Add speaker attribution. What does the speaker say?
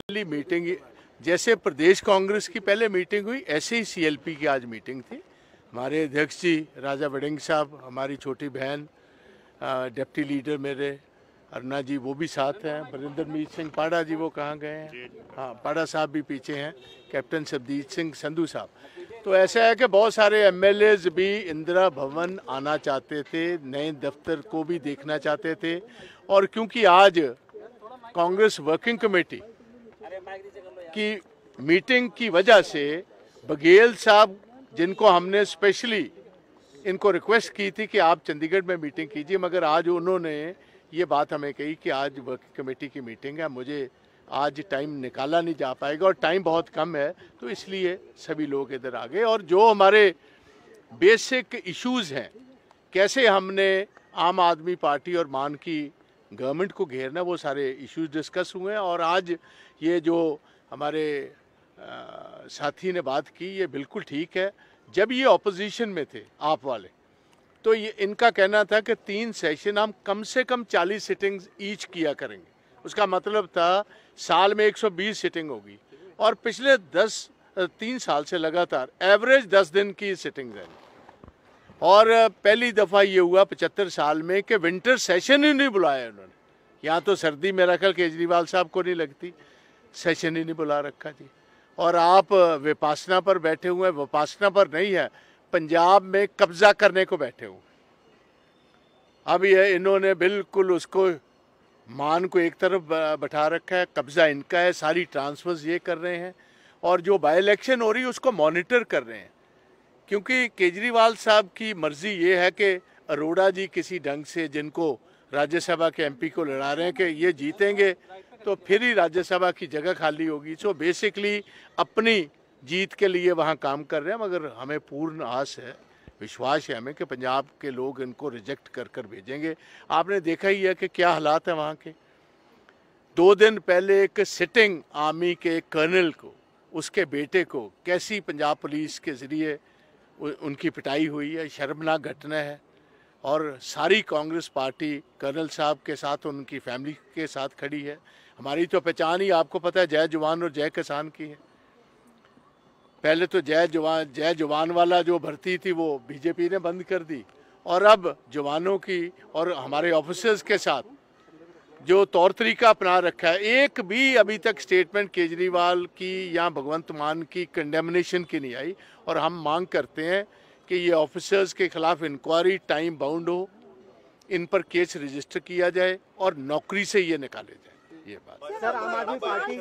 Speaker 1: Meeting जैसे प्रदेश कांग्रेस की पहले मीटिंग हुई, ऐसे ही सीएलपी की आज मीटिंग थी। हमारे अध्यक्ष जी राजा वड़िंग साहब, हमारी छोटी बहन डिप्टी लीडर मेरे अरुणा जी वो भी साथ हैं, बरिंदरमीत सिंह पाड़ा जी वो कहाँ गए हैं, हाँ पाड़ा साहब भी पीछे हैं, कैप्टन शबजीत सिंह संधू साहब। तो ऐसा है कि बहुत सारे एमएलएज भी इंदिरा भवन आना चाहते थे, नए दफ्तर को भी देखना चाहते थे। और क्योंकि आज कांग्रेस वर्किंग कमेटी की मीटिंग की वजह से बघेल साहब, जिनको हमने स्पेशली इनको रिक्वेस्ट की थी कि आप चंडीगढ़ में मीटिंग कीजिए, मगर आज उन्होंने ये बात हमें कही कि आज वर्किंग कमेटी की मीटिंग है, मुझे आज टाइम निकाला नहीं जा पाएगा और टाइम बहुत कम है, तो इसलिए सभी लोग इधर आ गए। और जो हमारे बेसिक इश्यूज़ हैं, कैसे हमने आम आदमी पार्टी और मान की गवर्नमेंट को घेरना, वो सारे इश्यूज डिस्कस हुए हैं। और आज ये जो हमारे साथी ने बात की, ये बिल्कुल ठीक है। जब ये ऑपोजिशन में थे आप वाले, तो ये इनका कहना था कि 3 सेशन हम कम से कम 40 सिटिंग्स ईच किया करेंगे। उसका मतलब था साल में 120 सिटिंग होगी, और पिछले 3 साल से लगातार एवरेज 10 दिन की सिटिंग है। और पहली दफ़ा ये हुआ 75 साल में कि विंटर सेशन ही नहीं बुलाया उन्होंने। यहाँ तो सर्दी मेरा ख्याल केजरीवाल साहब को नहीं लगती, सेशन ही नहीं बुला रखा जी। और आप विपासना पर बैठे हुए हैं, विपासना पर नहीं है, पंजाब में कब्जा करने को बैठे हुए। अब ये इन्होंने बिल्कुल उसको मान को एक तरफ बैठा रखा है, कब्जा इनका है, सारी ट्रांसफर्स ये कर रहे हैं, और जो बाई इलेक्शन हो रही है उसको मॉनिटर कर रहे हैं। क्योंकि केजरीवाल साहब की मर्जी ये है कि अरोड़ा जी किसी ढंग से, जिनको राज्यसभा के एमपी को लड़ा रहे हैं, कि ये जीतेंगे तो फिर ही राज्यसभा की जगह खाली होगी। सो बेसिकली अपनी जीत के लिए वहाँ काम कर रहे हैं, मगर हमें पूर्ण आस है, विश्वास है हमें कि पंजाब के लोग इनको रिजेक्ट कर कर भेजेंगे। आपने देखा ही है कि क्या हालात है वहाँ के। 2 दिन पहले एक सिटिंग आर्मी के कर्नल को, उसके बेटे को कैसी पंजाब पुलिस के ज़रिए उनकी पिटाई हुई है, शर्मनाक घटना है। और सारी कांग्रेस पार्टी कर्नल साहब के साथ, उनकी फैमिली के साथ खड़ी है। हमारी तो पहचान ही आपको पता है जय जवान और जय किसान की है। पहले तो जय जवान वाला जो भर्ती थी वो बीजेपी ने बंद कर दी, और अब जवानों की और हमारे ऑफिसर्स के साथ जो तौर तरीका अपना रखा है, एक भी अभी तक स्टेटमेंट केजरीवाल की या भगवंत मान की कंडेमनेशन की नहीं आई। और हम मांग करते हैं कि ये ऑफिसर्स के खिलाफ इंक्वायरी टाइम बाउंड हो, इन पर केस रजिस्टर किया जाए और नौकरी से ये निकाले जाए। ये बात
Speaker 2: सर, आम आदमी पार्टी